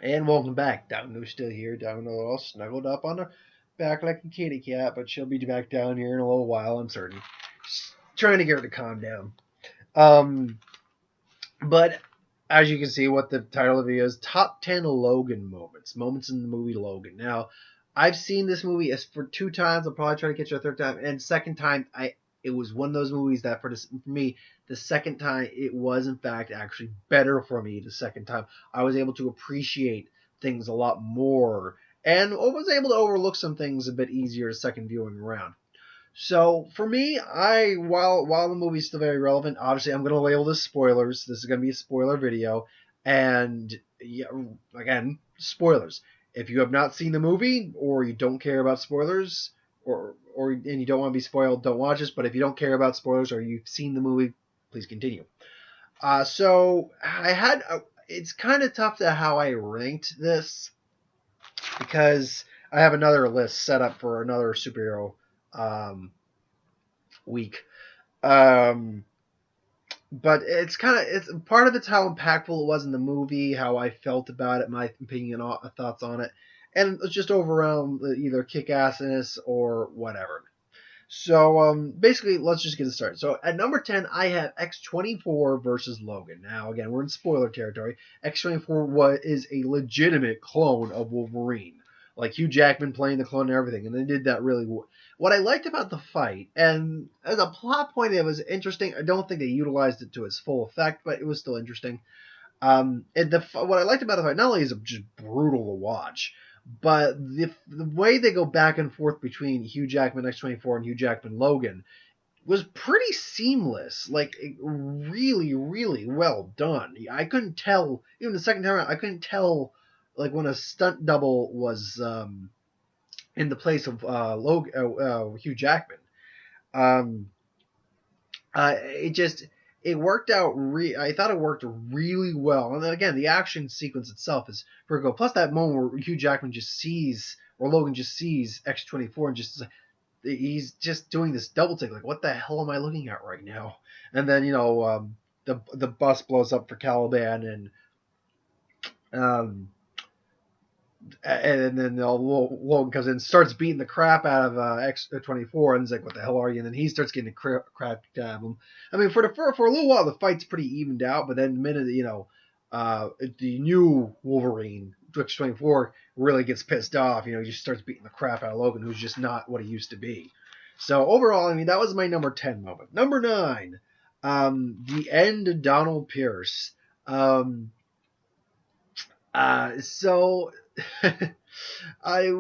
And welcome back. Domino's still here. Domino all snuggled up on her back like a kitty cat, but she'll be back down here in a little while, I'm certain. Just trying to get her to calm down. Um, but as you can see, what the title of the video is, Top 10 Logan Moments. Moments in the movie Logan. Now, I've seen this movie as for 2 times. I'll probably try to catch it a third time. And second time, it was one of those movies that for me, the second time, it was in fact actually better for me the second time. I was able to appreciate things a lot more and was able to overlook some things a bit easier second viewing around. So for me, while the movie's still very relevant, obviously I'm going to label this spoilers. This is going to be a spoiler video, and yeah, again, spoilers. If you have not seen the movie or you don't care about spoilers, or and you don't want to be spoiled, don't watch this. But if you don't care about spoilers or you've seen the movie, please continue. So I had it's kind of tough to how I ranked this because I have another list set up for another superhero um, week. Um, but it's part of it's how impactful it was in the movie, how I felt about it, my opinion, thoughts on it, and it's just overall either kick-assness or whatever. So basically, let's just get it started. So at number 10, I have X-24 versus Logan. Now again, we're in spoiler territory. X-24 is a legitimate clone of Wolverine, like Hugh Jackman playing the clone and everything, and they did that really well. What I liked about the fight, and as a plot point, it was interesting. I don't think they utilized it to its full effect, but it was still interesting. What I liked about the fight, not only is it just brutal to watch, but the way they go back and forth between Hugh Jackman X-24 and Hugh Jackman Logan was pretty seamless. Like, really, really well done. I couldn't tell, even the second time around, I couldn't tell, like, when a stunt double was in the place of Hugh Jackman. Um, it just it worked out. I thought it worked really well. And then again, the action sequence itself is pretty good. Plus that moment where Hugh Jackman just sees, or Logan just sees X-24 and just he's just doing this double take. Like, what the hell am I looking at right now? And then the bus blows up for Caliban um, and then Logan comes in, starts beating the crap out of X-24, and he's like, "What the hell are you?" And then he starts getting the crap out of him. I mean, for a little while, the fight's pretty evened out, but then the minute the new Wolverine, X-24, really gets pissed off, he just starts beating the crap out of Logan, who's just not what he used to be. So overall, I mean, that was my number 10 moment. Number 9, the end of Donald Pierce. So I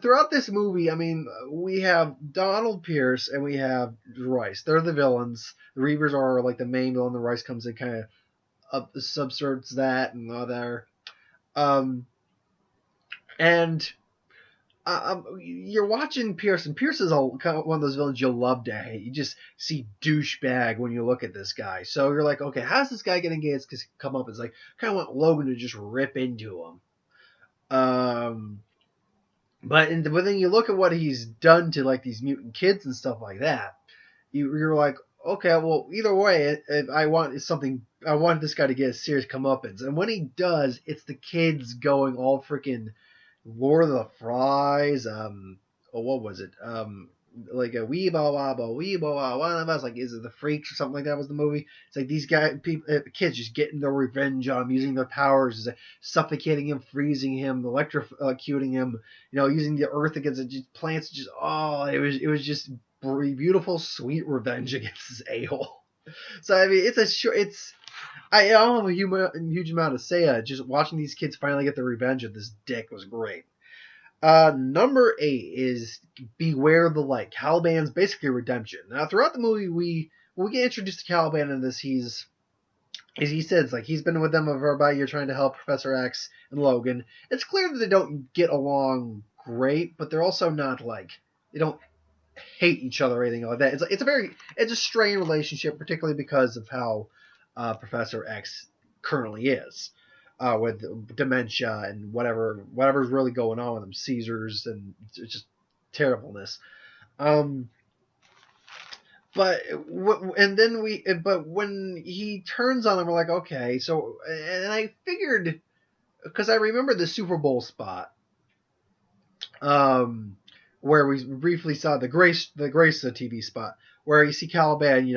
throughout this movie, I mean, we have Donald Pierce and we have Rice. They're the villains. The Reavers are like the main villain. The Rice comes in, kind of subserts that and other. Um, and you're watching Pierce, and Pierce is kind of one of those villains you'll love to hate. You just see douchebag when you look at this guy. So you're like, okay, how's this guy gonna get his come up? It's like kind of want Logan to just rip into him. Um, but then you look at what he's done to like these mutant kids and stuff like that. You're like, okay, well, either way, I want something. I want this guy to get a serious comeuppance, and when he does, it's the kids going all freaking Lord of the Flies. What was it? Like a weebo one of us, like, is it the Freaks or something like that was the movie. It's like these kids just getting their revenge on him, using their powers, suffocating him, freezing him, electrocuting him, using the earth against the plants. Just it was just beautiful, sweet revenge against this a-hole. So I mean, I don't have a huge amount to say. Just watching these kids finally get their revenge of this dick was great. Number 8 is Beware the Light. Caliban's basically redemption. Now, throughout the movie, when we get introduced to Caliban in this, as he says, like, he's been with them for about a year trying to help Professor X and Logan. It's clear that they don't get along great, but they're also not like, they don't hate each other or anything like that. It's a strained relationship, particularly because of how Professor X currently is. With dementia and whatever's really going on with him, seizures and just terribleness. Um, but when he turns on him, we're like, okay. So, and I figured because I remember the Super Bowl spot, um, where we briefly saw the Grace TV spot where you see Caliban,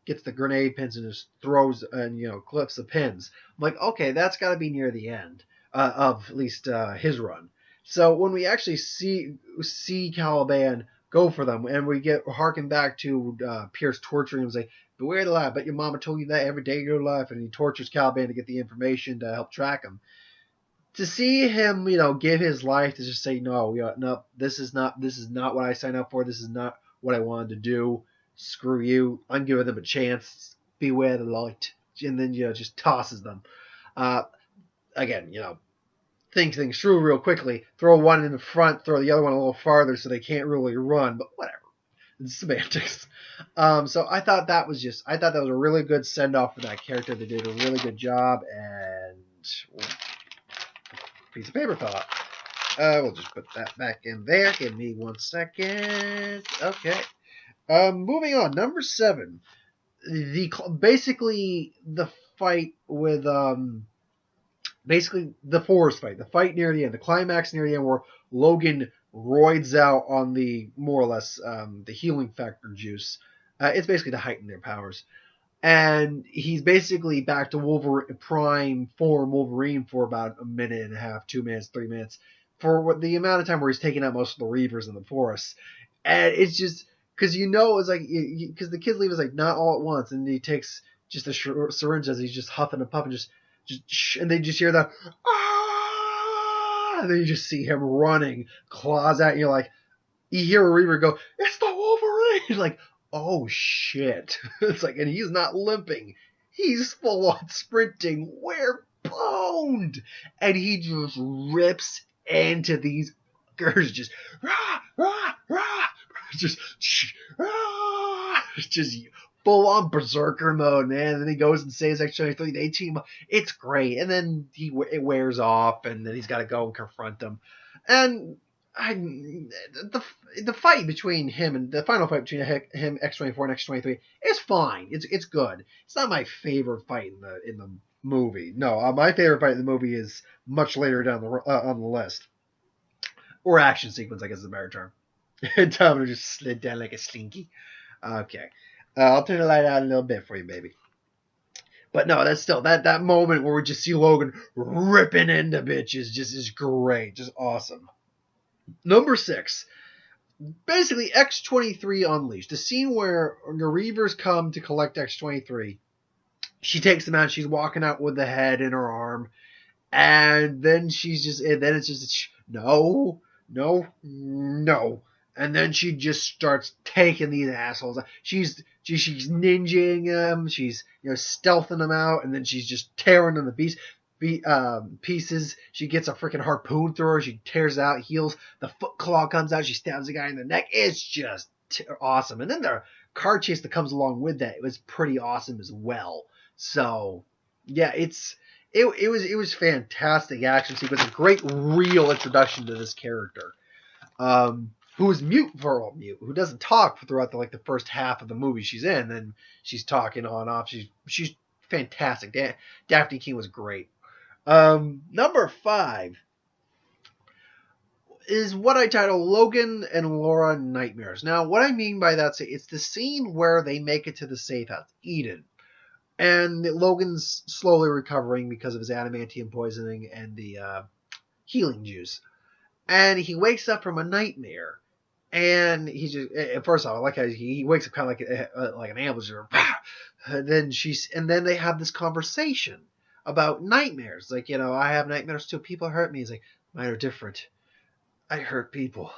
gets the grenade pins and just throws and clips the pins. I'm like, okay, that's got to be near the end of at least his run. So when we actually see Caliban go for them, and we get harken back to Pierce torturing him, say, "Beware the lie. But your mama told you that every day of your life," and he tortures Caliban to get the information to help track him. To see him, give his life to just say, no, no, this is not what I signed up for. This is not what I wanted to do. Screw you. I'm giving them a chance. Beware the light. And then, just tosses them. Again, think things through real quickly. Throw one in the front, throw the other one a little farther so they can't really run, but whatever. It's semantics. So I thought that was a really good send off for that character. They did a really good job, and piece of paper fell out. We'll just put that back in there. Give me 1 second. Okay. Moving on. Number 7. Basically the fight with basically the forest fight. The fight near the end. The climax near the end where Logan roids out on the more or less the healing factor juice. It's basically to heighten their powers. And he's basically back to Wolverine prime form Wolverine for about a minute and a half, 2 minutes, 3 minutes, for the amount of time where he's taking out most of the Reavers in the forest. And it's just because it's like because the kids leave us like not all at once, and he takes just a syringe as he's just huffing and puffing, just and they just hear that, ah! And then you just see him running, claws out, and you're like, you hear a Reaver go, "It's the Wolverine!" Like, oh shit. It's like, and he's not limping. He's full on sprinting. We're boned. And he just rips into these girls, just rah, rah, rah, just full on berserker mode, man. And then he goes and saves X-23. They team up. It's great. And then it wears off, and then he's got to go and confront them. And the fight between him and the final fight between him, X-24 and X-23 is fine. It's good. It's not my favorite fight in the movie. No, my favorite fight in the movie is much later down on the list, or action sequence, I guess is a better term. Domino just slid down like a slinky. Okay, I'll turn the light out a little bit for you, baby. But no, that's still that moment where we just see Logan ripping into bitches is great, just awesome. Number 6, basically X-23 Unleashed. The scene where the Reavers come to collect X-23. She takes them out. She's walking out with the head in her arm, and then it's just no, and then she just starts taking these assholes. She's ninjaing them. She's stealthing them out, and then she's just tearing them to pieces. She gets a freaking harpoon through her. She tears out, heals. The foot claw comes out. She stabs the guy in the neck. It's just awesome. And then the car chase that comes along with that, it was pretty awesome as well. So yeah, it was fantastic action sequence. A great real introduction to this character. Who is mute, who doesn't talk throughout the first half of the movie she's in. Then she's talking on and off. She's fantastic. Daphne King was great. Number 5 is what I title Logan and Lon Nightmares. Now, what I mean by that, it's the scene where they make it to the safe house, Eden, and Logan's slowly recovering because of his adamantium poisoning and the healing juice, and he wakes up from a nightmare. And he just, first off, I like how he wakes up kind of like an ambulance. And then they have this conversation about nightmares. Like, I have nightmares too. People hurt me. He's like, mine are different. I hurt people.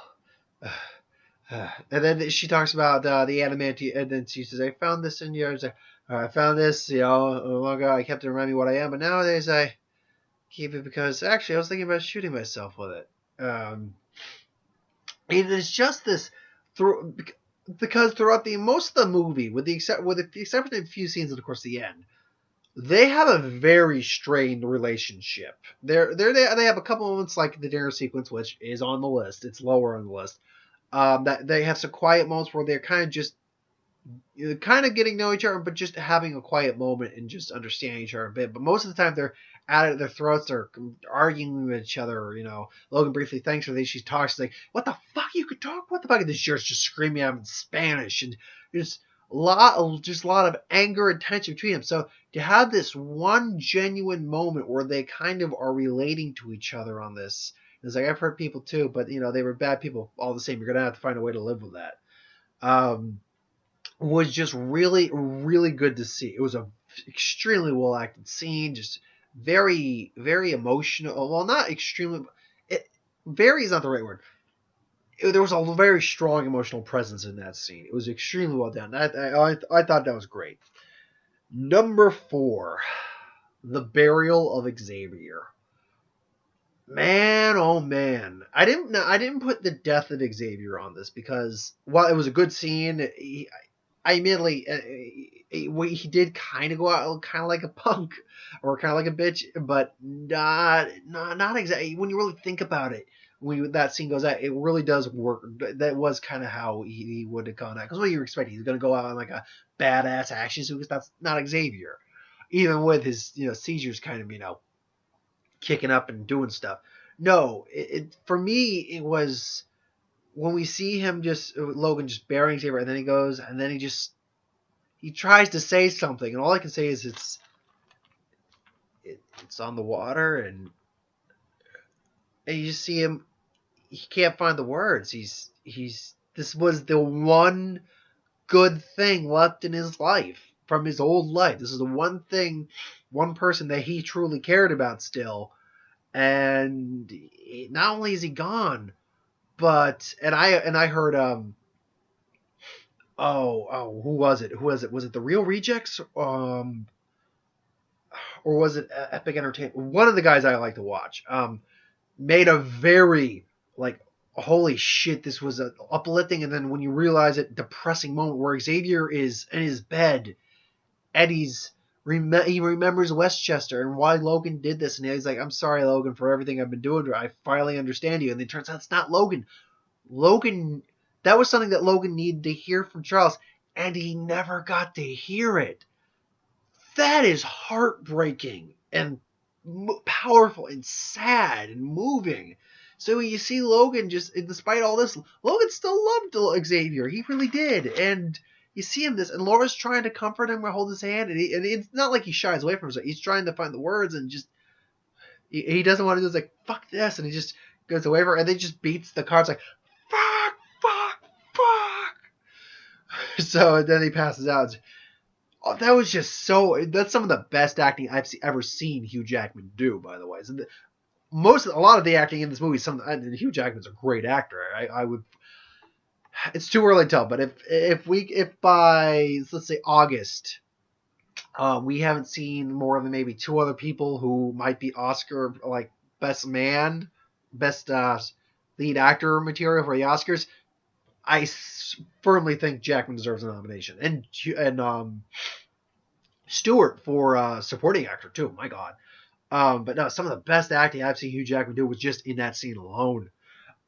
And then she talks about the adamantium. And then she says, I found this in yours. I found this, a long ago. I kept it to remind me what I am. But nowadays I keep it because actually I was thinking about shooting myself with it. It is just this because throughout most of the movie, with the exception of a few scenes and of course the end, they have a very strained relationship. They have a couple moments like the dinner sequence, which is on the list. It's lower on the list. That they have some quiet moments where they're kind of just getting to know each other, but just having a quiet moment and just understanding each other a bit. But most of the time they're at their throats. They're arguing with each other. Logan briefly thanks her. Then she talks. She's like, "What the fuck? You could talk? What the fuck?" And this jerk's just screaming at him in Spanish, and just a lot of anger and tension between them. So to have this one genuine moment where they kind of are relating to each other on this, it's like I've heard people too, but they were bad people all the same. You're gonna have to find a way to live with that. Was just really, really good to see. It was a extremely well acted scene, just very, very emotional. Well, not extremely. Very is not the right word. There was a very strong emotional presence in that scene. It was extremely well done. I thought that was great. Number 4, the burial of Xavier. Man, oh man! I didn't put the death of Xavier on this because while it was a good scene, I admittedly he did kind of go out kind of like a punk or kind of like a bitch, but not exactly. When you really think about it, when that scene goes out, it really does work. That was kind of how he would have gone out. Because what do you expect? He's going to go out on like a badass action suit. Because that's not Xavier, even with his seizures kind of kicking up and doing stuff. No, for me it was when we see him Logan just burying Xavier, and then he goes and then he tries to say something, and all I can say is it's on the water, and you just see him. He can't find the words. This was the one good thing left in his life from his old life. This is the one person that he truly cared about still. And not only is he gone, but I heard who was it? Was it the Real Rejects? Or was it Epic Entertainment? One of the guys I like to watch made a very holy shit, this was a uplifting, and then when you realize it, depressing moment where Xavier is in his bed and he remembers Westchester and why Logan did this, and he's like, "I'm sorry, Logan, for everything I've been doing. I finally understand you." And it turns out it's not Logan. That was something that Logan needed to hear from Charles, and he never got to hear it. That is heartbreaking and powerful and sad and moving. So when you see Logan, despite all this, Logan still loved Xavier. He really did. And you see him and Laura's trying to comfort him or hold his hand, and it's not like he shies away from himself. He's trying to find the words, and he doesn't want to do this, like, fuck this, and he just goes away from her, and then just beats the cards like, fuck, fuck, fuck. So then he passes out. Oh, that was just that's some of the best acting I've ever seen Hugh Jackman do, by the way. So a lot of the acting in this movie, Hugh Jackman's a great actor. I would. It's too early to tell, but if by, let's say, August, we haven't seen more than maybe 2 other people who might be Oscar best lead actor material for the Oscars, I firmly think Jackman deserves a nomination, and Stewart for supporting actor too. My God. But no, some of the best acting I've seen Hugh Jackman do was just in that scene alone.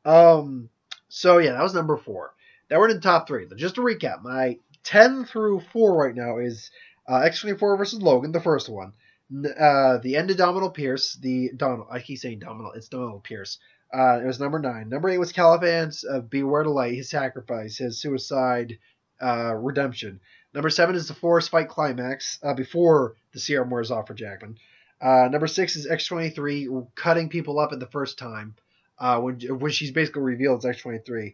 So yeah, that was number 4. Now we're in the top 3. Just to recap, my 10 through 4 right now is X-24 versus Logan, the first one. The end of Donald Pierce, I keep saying Donald, it's Donald Pierce. It was number 9. Number 8 was Caliban's Beware the Light, his sacrifice, his suicide, redemption. Number 7 is the Forest Fight climax, before the serum wears off for Jackman. Number 6 is X-23 cutting people up at the first time, when she's basically revealed it's X-23.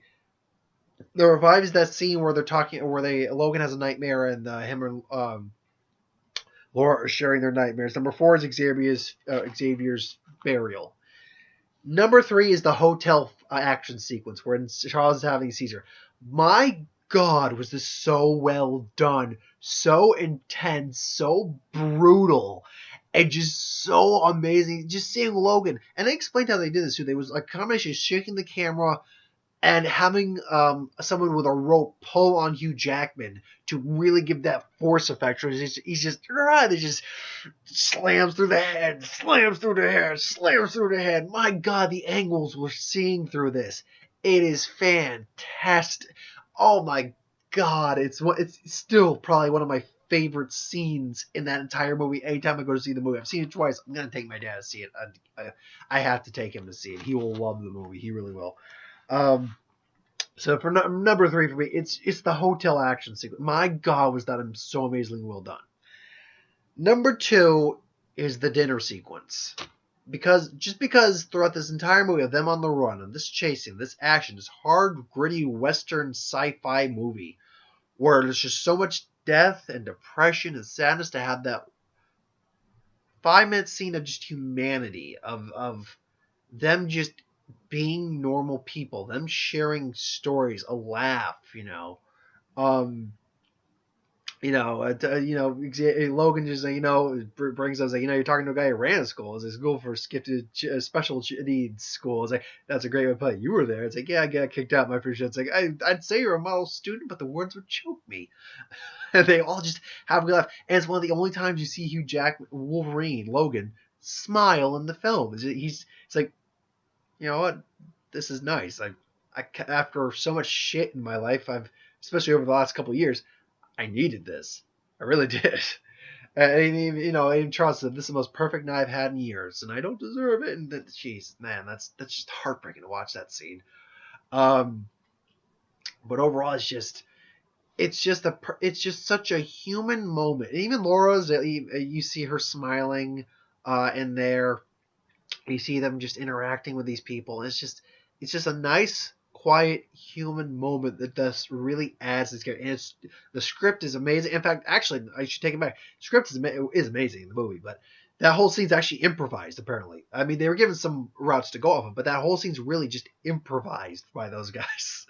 Number 5 is that scene where Logan has a nightmare, and him and Laura are sharing their nightmares. Number 4 is Xavier's burial. Number 3 is the hotel action sequence where Charles is having a seizure. My God, was this so well done, so intense, so brutal, and just so amazing. Just seeing Logan, and they explained how they did this too. They was a combination of shaking the camera and having someone with a rope pull on Hugh Jackman to really give that force effect. He's just slams through the head, slams through the head, slams through the head. My God, the angles we're seeing through this. It is fantastic. Oh my God, it's still probably one of my favorite scenes in that entire movie. Anytime I go to see the movie, I've seen it twice. I'm gonna take my dad to see it. I have to take him to see it. He will love the movie. He really will. So for number 3 for me, it's the hotel action sequence. My God, was that so amazingly well done. Number 2 is the dinner sequence. Because throughout this entire movie of them on the run and this chasing, this action, this hard, gritty Western sci-fi movie where there's just so much death and depression and sadness, to have that 5-minute scene of just humanity, of them just being normal people, them sharing stories, a laugh, Logan just brings us you're talking to a guy who ran a school. It's a school for gifted special needs school. It's like, that's a great way to play. You were there. It's like, yeah, I got kicked out my first year. It's like, I'd say you're a model student, but the words would choke me. And they all just have a good laugh. And it's one of the only times you see Hugh Jackman, Wolverine, Logan, smile in the film. It's like, you know what? This is nice. I after so much shit in my life, especially over the last couple of years, I needed this. I really did. And even Charles said, this is the most perfect night I've had in years, and I don't deserve it. And jeez, man, that's just heartbreaking to watch that scene. But overall, it's just such a human moment. And even Laura's, you see her smiling in there. You see them just interacting with these people. And it's just a nice, quiet human moment that just really adds to this character. And the script is amazing. In fact, actually, I should take it back. The script is amazing in the movie, but that whole scene's actually improvised, apparently. I mean, they were given some routes to go off of, but that whole scene's really just improvised by those guys.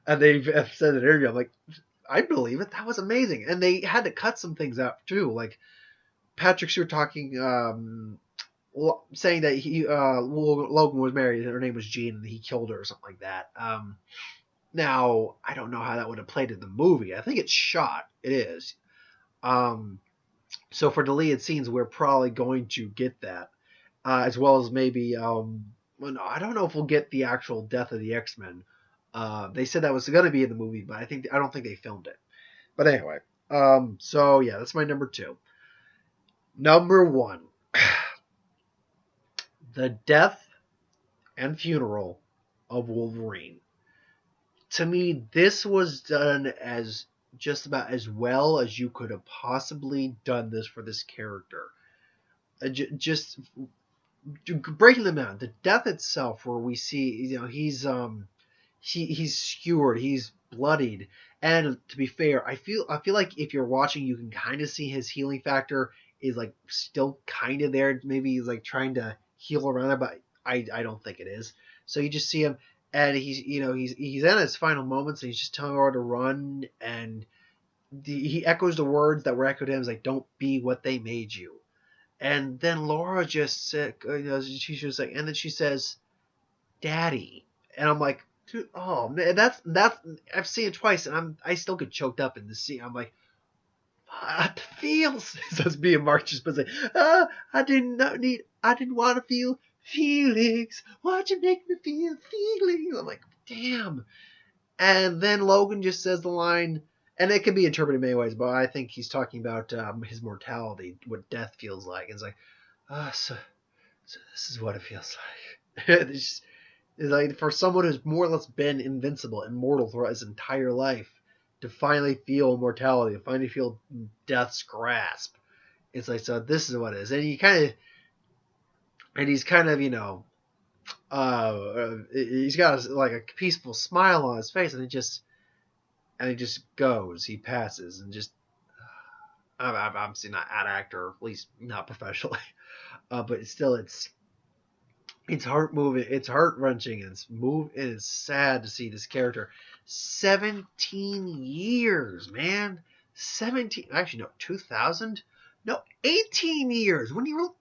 And they've said in an interview, I'm like, I believe it. That was amazing. And they had to cut some things out, too. Like, Patrick Stewart talking, saying that Logan was married and her name was Jean and he killed her or something like that. Now, I don't know how that would have played in the movie. I think it's shot. It is. So for deleted scenes, we're probably going to get that. As well as maybe, I don't know if we'll get the actual death of the X-Men. They said that was going to be in the movie, but I don't think they filmed it. But anyway, so yeah, that's my number 2. Number 1, the death and funeral of Wolverine. To me, this was done as just about as well as you could have possibly done this for this character. Just breaking them down, the death itself, where we see, he's skewered, he's bloodied, and to be fair, I feel like if you're watching, you can kind of see his healing factor is like still kind of there. Maybe he's like trying to heal around it, but I don't think it is. So you just see him, and he's in his final moments, and he's just telling her to run, and he echoes the words that were echoed to him, like, "Don't be what they made you." And then Laura just said, she's just like, and then she says, "Daddy," and I'm like, dude, oh man, that's I've seen it twice, and I still get choked up in the scene. I'm like, what feels? So it's being Mark just like, I didn't want to feel feelings. Why'd you make me feel feelings? I'm like, damn. And then Logan just says the line, and it can be interpreted many ways, but I think he's talking about his mortality, what death feels like. And it's like, so this is what it feels like. It's like for someone who's more or less been invincible, immortal throughout his entire life, to finally feel mortality, to finally feel death's grasp. It's like, so this is what it is. And he's kind of, he's got like a peaceful smile on his face, and he just goes. He passes, and just, I'm obviously not an actor, or at least not professionally, but it's heart moving, it's heart wrenching, and it is sad to see this character. 17 years, man. 17, actually no, 2000? No, 18 years. When you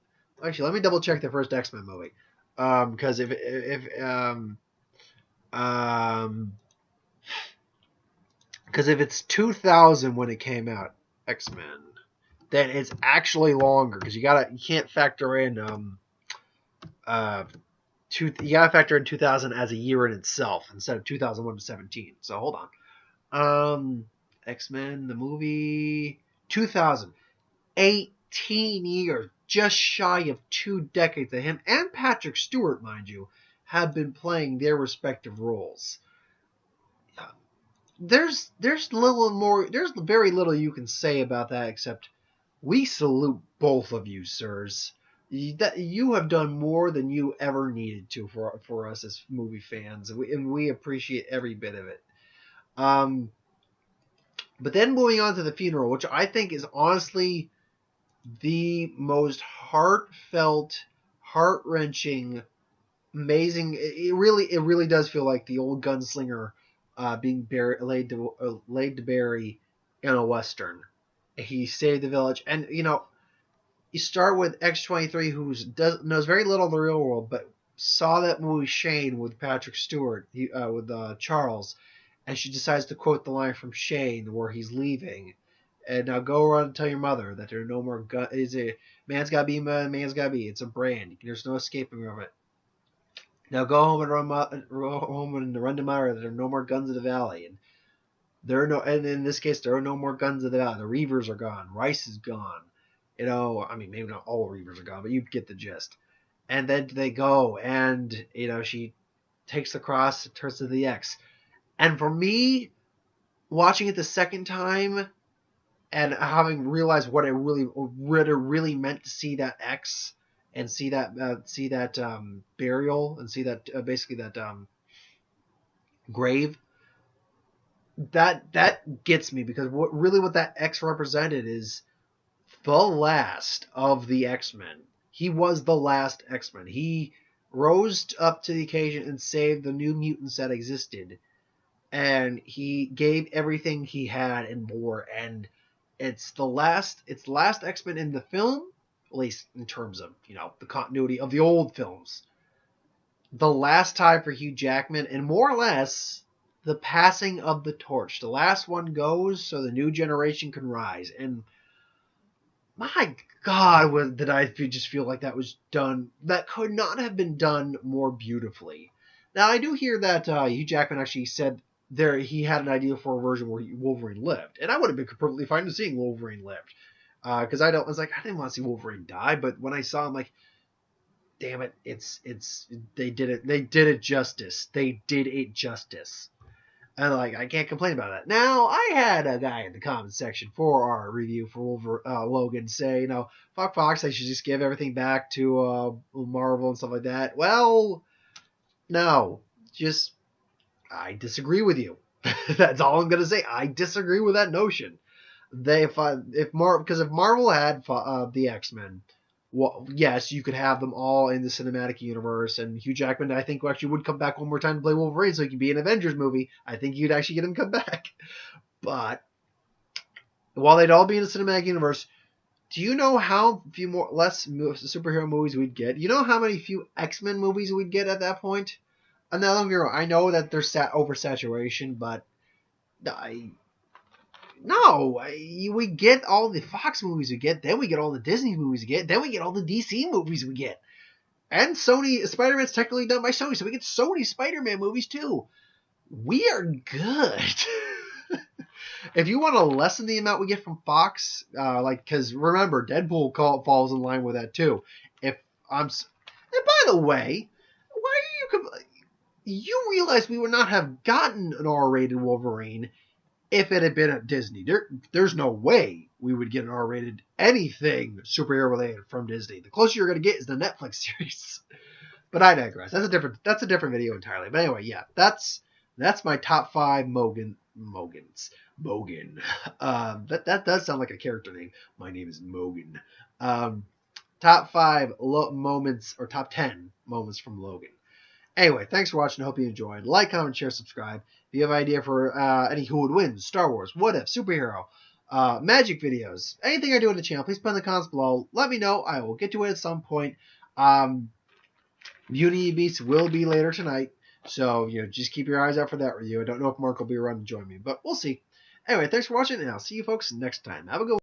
actually, let me double check the first X-Men movie. Because if it's 2000 when it came out, X-Men, then it's actually longer, because you can't factor in you gotta factor in 2000 as a year in itself instead of 2001 to 17. So hold on. X-Men the movie 2000. 18 years, just shy of 2 decades that him and Patrick Stewart, mind you, have been playing their respective roles. There's very little you can say about that except we salute both of you, sirs. You have done more than you ever needed to for us as movie fans, and we appreciate every bit of it. But then moving on to the funeral, which I think is honestly the most heartfelt, heart-wrenching, amazing. It really does feel like the old gunslinger being laid to bury in a western. He saved the village, and you start with X-23, who knows very little of the real world, but saw that movie Shane with Patrick Stewart, with Charles, and she decides to quote the line from Shane where he's leaving. And now go around and tell your mother that there are no more guns. Man's gotta be man, man's gotta be. It's a brand. There's no escaping from it. Now go home and run to Myra that there are no more guns in the valley. And in this case, there are no more guns in the valley. The Reavers are gone. Rice is gone. Maybe not all Reavers are gone, but you get the gist. And then they go, and she takes the cross, turns to the X. And for me, watching it the second time, and having realized what it really meant to see that X and see that burial and see that basically that grave, that gets me, because what that X represented is the last of the X-Men. He was the last X-Men. He rose up to the occasion and saved the new mutants that existed, and he gave everything he had and more. And it's the last X-Men in the film, at least in terms of, the continuity of the old films. The last time for Hugh Jackman, and more or less the passing of the torch. The last one goes so the new generation can rise. And my God, did I just feel like that was done. That could not have been done more beautifully. Now, I do hear that Hugh Jackman actually said he had an idea for a version where Wolverine lived, and I would have been completely fine with seeing Wolverine lived, because I didn't want to see Wolverine die, but when I saw him, like, damn it, they did it justice. They did it justice, and I can't complain about that. Now, I had a guy in the comments section for our review for Logan say, fuck Fox, they should just give everything back to Marvel and stuff like that. Well, no, I disagree with you. That's all I'm going to say. I disagree with that notion. If Marvel had the X-Men, well, yes, you could have them all in the cinematic universe, and Hugh Jackman, I think, actually would come back one more time to play Wolverine, so he could be in an Avengers movie. I think you'd actually get him to come back. But while they'd all be in the cinematic universe, do you know how less superhero movies we'd get? You know how many few X-Men movies we'd get at that point? Another hero. I know that there's oversaturation, but we get all the Fox movies we get, then we get all the Disney movies we get, then we get all the DC movies we get. And Sony, Spider-Man's technically done by Sony, so we get Sony Spider-Man movies too. We are good. If you want to lessen the amount we get from Fox, because remember, Deadpool falls in line with that too. And by the way, why are you... You realize we would not have gotten an R-rated Wolverine if it had been at Disney. There's no way we would get an R-rated anything superhero related from Disney. The closest you're going to get is the Netflix series. But I digress. That's a different video entirely. But anyway, yeah, that's my top 5 Mogans. Mogan. That does sound like a character name. My name is Mogan. Top 5 moments, or top 10 moments from Logan. Anyway, thanks for watching. I hope you enjoyed. Like, comment, share, subscribe. If you have an idea for any Who Would Win, Star Wars, What If, Superhero, magic videos, anything I do on the channel, please put in the comments below. Let me know. I will get to it at some point. Beauty and Beast will be later tonight. So, just keep your eyes out for that review. I don't know if Mark will be around to join me, but we'll see. Anyway, thanks for watching, and I'll see you folks next time. Have a good one.